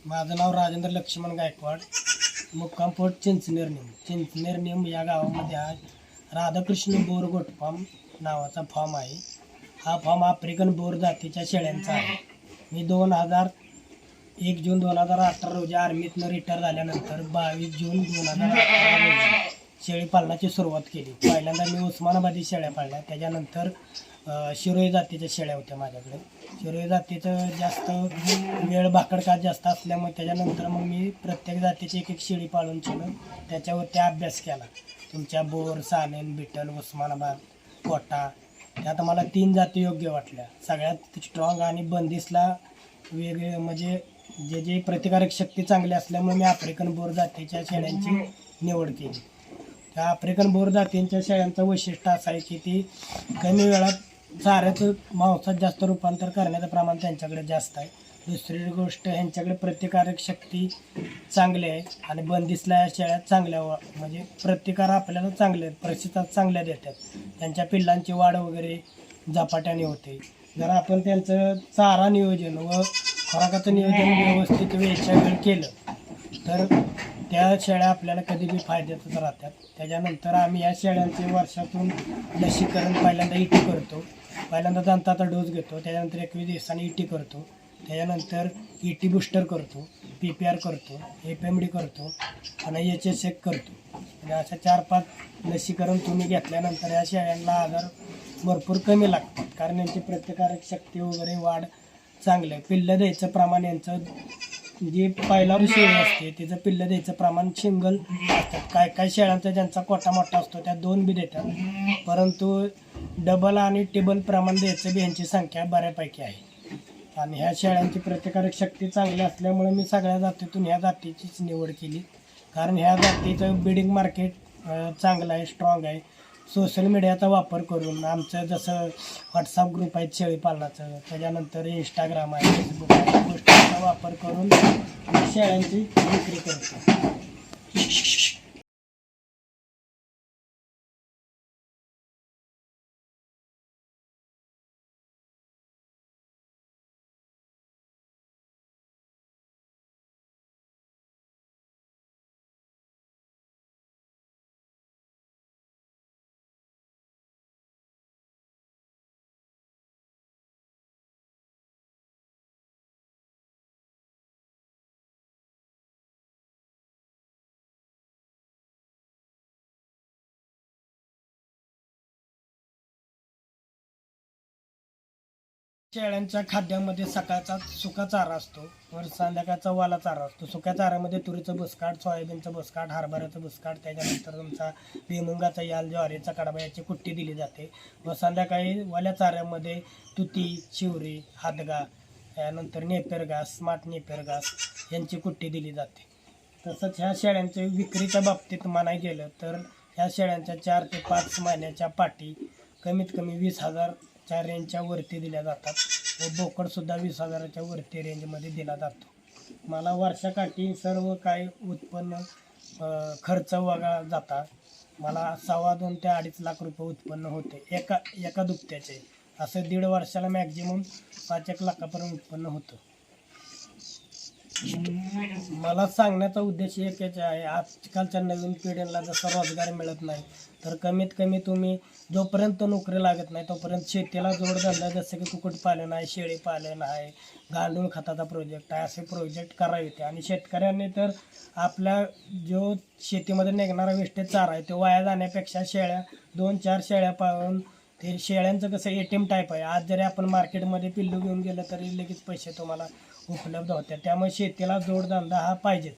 माझं नाव राजेंद्र लक्ष्मण गायकवाड, मुक्काम post Chinchner name या गावामध्ये हा राधाकृष्ण बोर गोट फार्म नावाचा फार्म आहे. हा फार्म आफ्रिकन बोर जातीच्या शेळ्यांचा आहे. मी 1 जून 2018 रोजी आर्मीतनं रिटायर झाल्यानंतर 22 जून 2018 रोजी शेळी पालनाची सुरुवात केली. पहिल्यांदा मी उस्मानाबादी शेळ्या पाळल्या, त्याच्यानंतर शिरोई जातीच्या शेळ्या होत्या माझ्याकडे. शिरोई जातीचं जास्त वेळ भाकडकात जास्त असल्यामुळे त्याच्यानंतर मग मी प्रत्येक जातीची एक शेळी पाळून केलं, त्याच्यावरती अभ्यास केला. तुमच्या बोर, सानेन, बिटल, उस्मानाबाद, कोटा, त्यात मला 3 जाती योग्य वाटल्या. सगळ्यात स्ट्रॉंग आणि बंदिसला वेगळे म्हणजे जे प्रतिकारक शक्ती चांगली असल्यामुळे मी आफ्रिकन बोर जातीच्या शेळ्यांची निवड केली. त्या आफ्रिकन बोर जातींच्या शेळ्यांचं वैशिष्ट्य असं आहे की ती कमी वेळात चाऱ्याचं मांसात जास्त रूपांतर करण्याचं प्रमाण त्यांच्याकडे जास्त आहे. दुसरी गोष्ट, ह्यांच्याकडे प्रतिकारक शक्ती चांगली आहे आणि बंदिसला या शेळ्या चांगल्या म्हणजे प्रतिकार आपल्याला चांगले प्रतिसाद चांगल्या देतात. त्यांच्या पिल्लांची वाढ वगैरे झपाट्याने होते. जर आपण त्यांचं चारा नियोजन व खुराकाचं नियोजन व्यवस्थित वेळच्या वेळ केलं तर त्या शेळ्या आपल्याला कधी बी फायद्यातच राहतात. त्याच्यानंतर आम्ही या शेळ्यांचे वर्षातून लसीकरण पहिल्यांदा इटी करतो, पहिल्यांदा दंताचा डोस घेतो, त्याच्यानंतर 21 दिवसांनी इटी करतो, त्याच्यानंतर इटी बूस्टर करतो, PPR करतो, FMD करतो आणि HSA करतो. म्हणजे अशा 4-5 लसीकरण तुम्ही घेतल्यानंतर या शेळ्यांना आजार भरपूर कमी लागतात, कारण यांची प्रतिकारक शक्ती वगैरे वाढ चांगलं आहे. पिल्लं द्यायचं प्रमाण यांचं जी पहिल्यावर शेळी असते तिचं पिल्लं द्यायचं प्रमाण सिंगल असतात. काय शेळ्यांचा ज्यांचा कोटा मोठा असतो त्या 2 बी देतात, परंतु डबल आणि टेबल प्रमाण द्यायचं बी यांची संख्या बऱ्यापैकी आहे. आणि ह्या शेळ्यांची प्रतिकारक शक्ती चांगली असल्यामुळे मी सगळ्या जातीतून ह्या जातीचीच निवड केली, कारण ह्या जातीचं ब्रीडिंग मार्केट चांगलं आहे, स्ट्रॉंग आहे. सोशल मीडियाचा वापर करून आमचं जसं व्हॉट्सअप ग्रुप आहे शेळी पालनाचं, त्याच्यानंतर इंस्टाग्राम आहे, फेसबुक आहे, गोष्टींचा वापर करून शेळ्यांची विक्री करतो. शेळ्यांच्या खाद्यामध्ये सकाळचा सुका चारा असतो, वर संध्याकाळचा वाला चारा असतो. सुक्या चाऱ्यामध्ये तुरीचं बुसकाट, सोयाबीनचं बुसकाट, हरभऱ्याचं बुसकाट, त्याच्यानंतर तुमचा भुईमुगाचा याल, ज्वारीचा कडबा याची कुट्टी दिली जाते. व संध्याकाळी वाल्या चाऱ्यामध्ये तुती, चिवरी, हादगा, त्यानंतर नेपेर घास, स्मार्ट नेपेर घास यांची कुट्टी दिली जाते. तसंच ह्या शेळ्यांच्या विक्रीच्या बाबतीत म्हणाय गेलं तर ह्या शेळ्यांच्या 4 ते 5 महिन्याच्या पाटी कमीत कमी 20,000च्या रेंजच्या वरती दिल्या जातात व बोकडसुद्धा 20,000च्या वरती रेंजमध्ये दिला जातो. मला वर्षाकाठी सर्व काही उत्पन्न खर्च वगळा जाता मला 2.25 ते 2.5 लाख रुपये उत्पन्न होते एका दुभत्याचे. असं 1.5 वर्षाला मॅक्झिमम 5-1 लाखापर्यंत उत्पन्न होतं. मला सांगण्याचा उद्देश एकच आहे, आजकालच्या नवीन पिढीला जसं रोजगार मिळत नाही तर कमीत कमी तुम्ही जोपर्यंत नोकरी लागत नाही तोपर्यंत शेतीला जोडधंदा जसं की कुक्कुटपालन आहे, शेळीपालन आहे, गांडूळ खताचा प्रोजेक्ट आहे, असे प्रोजेक्ट करावे. आणि शेतकऱ्यांनी तर आपल्या जो शेतीमध्ये निघणारा वेस्टेज चारा आहे तो वाया जाण्यापेक्षा 2-4 शेळ्या पाळून, ते शेळ्यांचं कसं ATM टाईप आहे, आज जरी आपण मार्केटमध्ये पिल्लू घेऊन गेलं तरी लगेच पैसे तुम्हाला उपलब्ध होतात. त्यामुळे शेतीला जोडधंदा हा पाहिजे.